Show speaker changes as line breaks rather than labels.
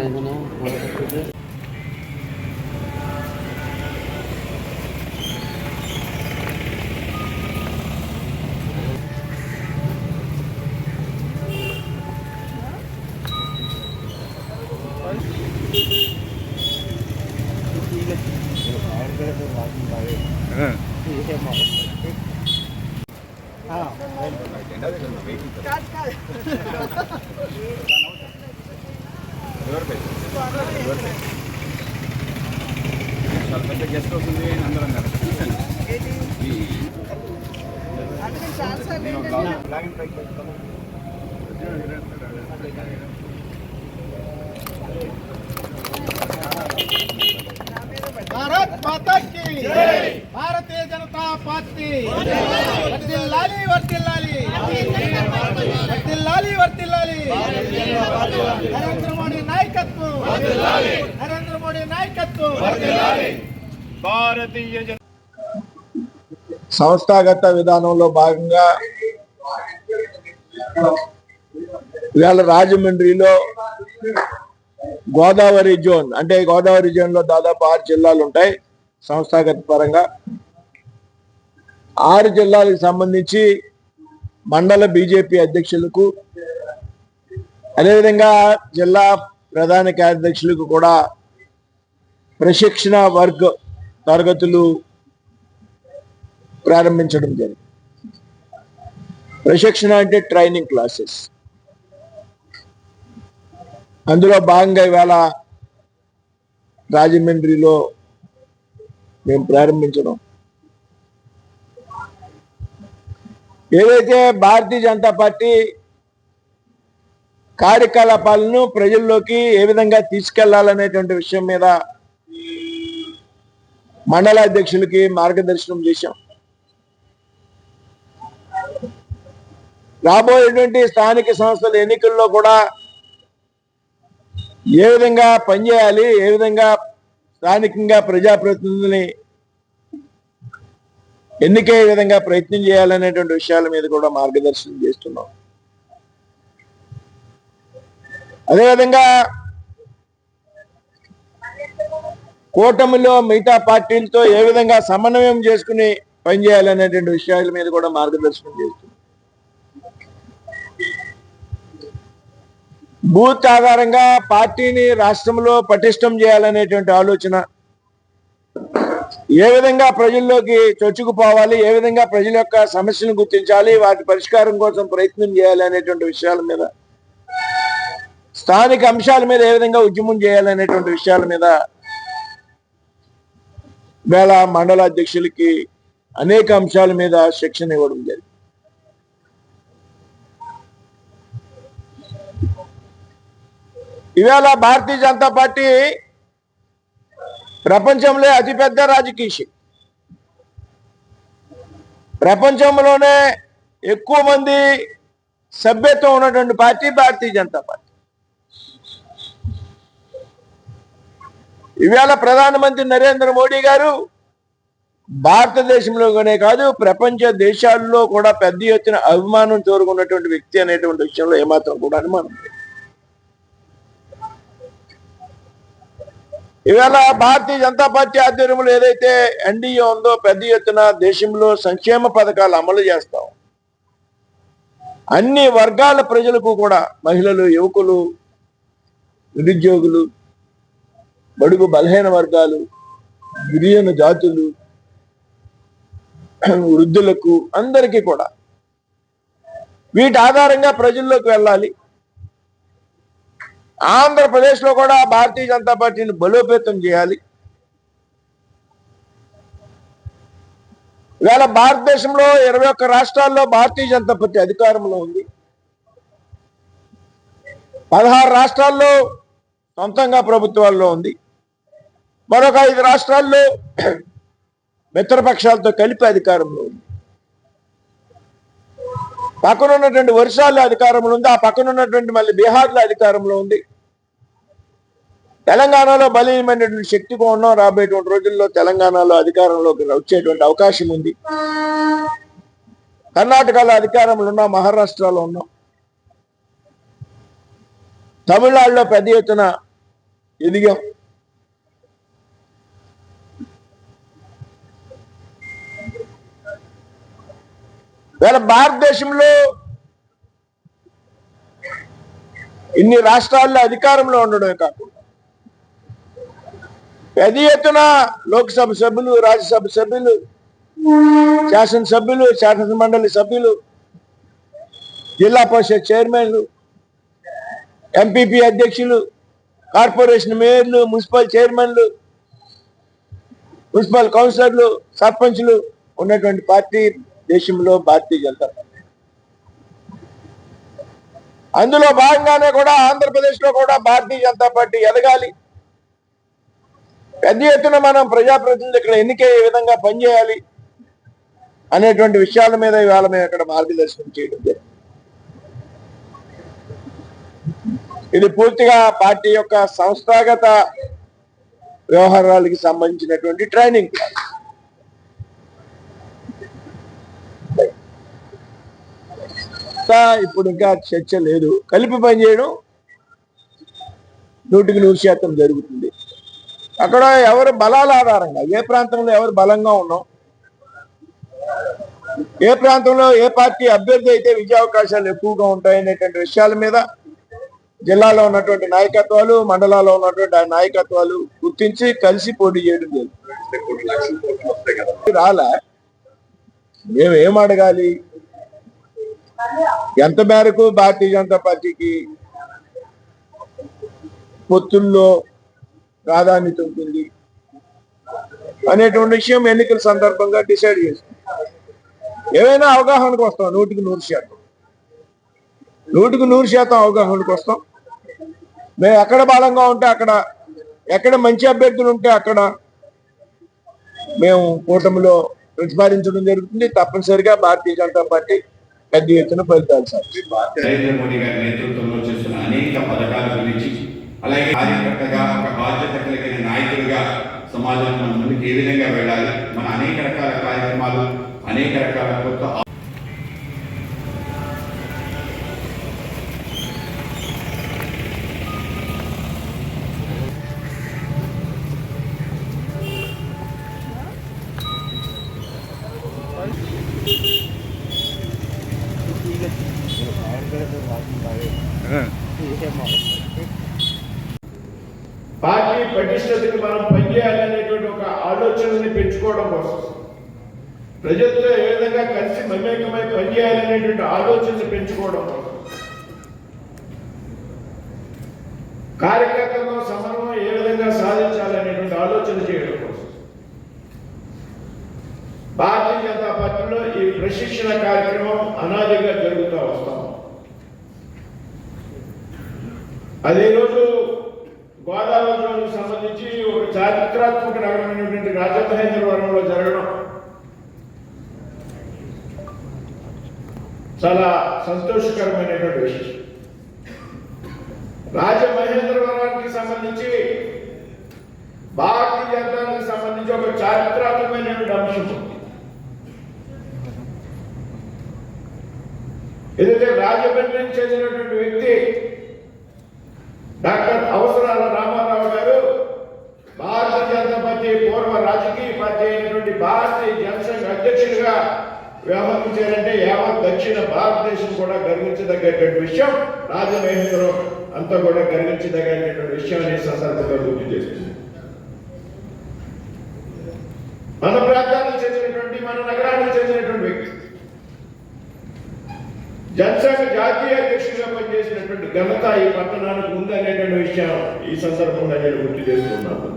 చాలా పెద్ద guest house ఉంది అందరం
भारत माता की जय, भारतीय जनता पार्टी वर्तिल्लाली वर्तिल्लाली वर्तिल्लाली वर्तिल्लाली नरेंद्र मोदी नायकत्व वर्तिल्लाली नरेंद्र मोदी नायकत्व वर्तिल्लाली భారతీయ
సంస్థాగత విధానంలో భాగంగా ఇవాళ రాజమండ్రిలో గోదావరి జోన్ అంటే గోదావరి జోన్ లో దాదాపు 6 జిల్లాలు ఉంటాయి. సంస్థాగత పరంగా 6 జిల్లాలకు సంబంధించి మండల బీజేపీ అధ్యక్షులకు అదేవిధంగా జిల్లా ప్రధాన కార్యదర్శులకు కూడా ప్రశిక్షణ వర్గ తరగతులు ప్రారంభించడం జరిగింది. ప్రశిక్షణ అంటే ట్రైనింగ్ క్లాసెస్. అందులో భాగంగా ఇవాళ రాజమండ్రిలో మేము ప్రారంభించడం ఏదైతే భారతీయ జనతా పార్టీ కార్యకలాపాలను ప్రజల్లోకి ఏ విధంగా తీసుకెళ్లాలనేటువంటి విషయం మీద మండల అధ్యక్షులకి మార్గదర్శనం చేశాం. రాబోయేటువంటి స్థానిక సంస్థల ఎన్నికల్లో కూడా ఏ విధంగా పనిచేయాలి, ఏ విధంగా స్థానికంగా ప్రజాప్రతినిధుల్ని ఎన్నికయ్యే విధంగా ప్రయత్నం చేయాలనేటువంటి విషయాల మీద కూడా మార్గదర్శనం చేస్తున్నాం. అదేవిధంగా కూటమిలో మిగతా పార్టీలతో ఏ విధంగా సమన్వయం చేసుకుని పనిచేయాలనేటువంటి విషయాల మీద కూడా మార్గదర్శనం చేస్తున్నాం. బూత్ ఆధారంగా పార్టీని రాష్ట్రంలో పటిష్టం చేయాలనేటువంటి ఆలోచన, ఏ విధంగా ప్రజల్లోకి చొచ్చుకుపోవాలి, ఏ విధంగా ప్రజల యొక్క సమస్యలను గుర్తించాలి, వాటి పరిష్కారం కోసం ప్రయత్నం చేయాలి అనేటువంటి విషయాల మీద, స్థానిక అంశాల మీద ఏ విధంగా ఉద్యమం చేయాలనేటువంటి విషయాల మీద వేళ మండల అధ్యక్షులకి అనేక అంశాల మీద శిక్షణ ఇవ్వడం జరిగింది. ఇవాళ భారతీయ జనతా పార్టీ ప్రపంచంలో అతిపెద్ద రాజకీయ శక్తి. ప్రపంచంలోనే ఎక్కువ మంది సభ్యత్వం ఉన్నటువంటి పార్టీ భారతీయ జనతా పార్టీ. ఇవాళ ప్రధానమంత్రి నరేంద్ర మోడీ గారు భారతదేశంలోనే కాదు ప్రపంచ దేశాల్లో కూడా పెద్ద ఎత్తున అభిమానం కోరుకున్నటువంటి వ్యక్తి అనేటువంటి విషయంలో ఏమాత్రం కూడా అనుమానం లేదు. ఇవాళ భారతీయ జనతా పార్టీ ఆధ్వర్యంలో ఏదైతే ఎన్డీఏ ఉందో పెద్ద ఎత్తున దేశంలో సంక్షేమ పథకాలు అమలు చేస్తాం. అన్ని వర్గాల ప్రజలకు కూడా మహిళలు, యువకులు, నిరుద్యోగులు, బడుగు బలహీన వర్గాలు, గిరిజన జాతులు, వృద్ధులకు అందరికీ కూడా వీటి ఆధారంగా ప్రజల్లోకి వెళ్ళాలి. ఆంధ్రప్రదేశ్లో కూడా భారతీయ జనతా పార్టీని బలోపేతం చేయాలి. ఇవాళ భారతదేశంలో 21 రాష్ట్రాల్లో భారతీయ జనతా పార్టీ అధికారంలో ఉంది. 16 రాష్ట్రాల్లో సొంతంగా ప్రభుత్వాల్లో ఉంది. మరొక 5 రాష్ట్రాల్లో మిత్రపక్షాలతో కలిపి అధికారంలో ఉంది. పక్కన ఉన్నటువంటి ఒరిస్సాలో అధికారంలో ఉంది. ఆ పక్కన ఉన్నటువంటి మళ్ళీ బీహార్లో అధికారంలో ఉంది. తెలంగాణలో బలీయమైనటువంటి శక్తిగా ఉన్నాం. రాబోయేటువంటి రోజుల్లో తెలంగాణలో అధికారంలోకి వచ్చేటువంటి అవకాశం ఉంది. కర్ణాటకలో అధికారంలో ఉన్నాం. మహారాష్ట్రలో ఉన్నాం. తమిళనాడులో పెద్ద ఎత్తున ఎదిగాం. వేళ భారతదేశంలో ఇన్ని రాష్ట్రాల్లో అధికారంలో ఉండడమే కాకుండా పెద్ద ఎత్తున లోక్సభ సభ్యులు, రాజ్యసభ సభ్యులు, శాసనసభ్యులు, శాసన మండలి సభ్యులు, జిల్లా పరిషత్ చైర్మన్లు, ఎంపీపీ అధ్యక్షులు, కార్పొరేషన్ మేయర్లు, మున్సిపల్ చైర్మన్లు, మున్సిపల్ కౌన్సిలర్లు, సర్పంచ్లు ఉన్నటువంటి పార్టీ దేశంలో భారతీయ జనతా పార్టీ. అందులో భాగంగానే కూడా ఆంధ్రప్రదేశ్ లో కూడా భారతీయ జనతా పార్టీ ఎదగాలి, పెద్ద ఎత్తున మనం ప్రజాప్రతినిధులు ఇక్కడ ఎన్నికయ్యే విధంగా పనిచేయాలి అనేటువంటి విషయాల మీద ఇవాళ మేము ఇక్కడ మార్గదర్శనం చేయడం జరిగింది. ఇది పూర్తిగా పార్టీ యొక్క సంస్థాగత వ్యవహారాలకి సంబంధించినటువంటి ట్రైనింగ్ క్లాస్. ఇప్పుడు ఇంకా చర్చ లేదు. కలిపి పనిచేయడం 100% జరుగుతుంది. అక్కడ ఎవరు బలాల ఆధారంగా, ఏ ప్రాంతంలో ఎవరు బలంగా ఉన్నాం, ఏ ప్రాంతంలో ఏ పార్టీ అభ్యర్థి అయితే విజయావకాశాలు ఎక్కువగా ఉంటాయనేటువంటి విషయాల మీద జిల్లాలో ఉన్నటువంటి నాయకత్వాలు, మండలాల్లో ఉన్నటువంటి ఆ నాయకత్వాలు గుర్తించి కలిసి పోటీ చేయడం జరుగుతుంది. రాలా మేము ఏం అడగాలి, ఎంత మేరకు భారతీయ జనతా పార్టీకి పొత్తుల్లో ప్రాధాన్యత ఉంటుంది అనేటువంటి విషయం ఎన్నికల సందర్భంగా డిసైడ్ చేస్తాం. ఏవైనా అవగాహనకు వస్తాం. 100% అవగాహనకు వస్తాం. మేము ఎక్కడ బలంగా ఉంటే అక్కడ, ఎక్కడ మంచి అభ్యర్థులు ఉంటే అక్కడ మేము కూటమిలో ప్రతిపాదించడం జరుగుతుంది. తప్పనిసరిగా భారతీయ జనతా పార్టీ పెద్ద ఎత్తున ఫలితాలు
నరేంద్ర మోడీ గారి నేతృత్వంలో చేస్తున్న అనేక పథకాల గురించి, అలాగే కార్యకర్తగా ఒక బాధ్యత కలిగిన నాయకుడిగా సమాజం మన ముందుకు ఏ విధంగా వెళ్ళాలి, మన అనేక రకాల కార్యక్రమాలు, అనేక రకాల కొత్త
పార్టీ పటిష్టతకి మనం పనిచేయాలనేటువంటి ఒక ఆలోచనని పెంచుకోవడం కోసం, ప్రజలతో ఏ విధంగా కలిసి మమేకమై పనిచేయాలనేటువంటి ఆలోచనని పెంచుకోవడం కోసం, కార్యకర్తలతో సమన్వయం ఏ విధంగా సాధించాలనేటువంటి ఆలోచన చేయడం కోసం భారతీయ జనతా పార్టీలో ఈ ప్రశిక్షణ కార్యక్రమం అనాదిగా జరుగుతూ వస్తాం. అదే రోజు గోదావరి సంబంధించి ఒక చారిత్రాత్మక నగరమైనటువంటి రాజమహేంద్రవరంలో జరగడం చాలా సంతోషకరమైనటువంటి విషయం. రాజమహేంద్రవరానికి సంబంధించి భారతీయ జనతానికి సంబంధించి ఒక చారిత్రాత్మకమైనటువంటి అంశం ఉంది. ఏదైతే రాజమండ్రికి చెందినటువంటి వ్యక్తి డాక్టర్ అవసరాల రామారావు గారు భారతీయ జనతా పార్టీ పూర్వ రాజకీయ పార్టీ అయినటువంటి భారతీయ జనసంఘ అధ్యక్షుడిగా వ్యవహరించారంటే యావత్ దక్షిణ భారతదేశం కూడా గర్వించదగ్గటువంటి విషయం. రాజమహేంద్రం అంతా కూడా గర్వించదగ్గటువంటి విషయాన్ని సందర్భంగా గుర్తు చేస్తుంది. మన ప్రాంతానికి చెందినటువంటి, మన నగరానికి చెందినటువంటి వ్యక్తి, జనసంఘ జాతీయ అధ్యక్షుడిగా పనిచేసినటువంటి ఘనత ఈ పట్టణానికి ఉందనేటువంటి విషయం ఈ సందర్భంగా నేను గుర్తు చేస్తున్నాను.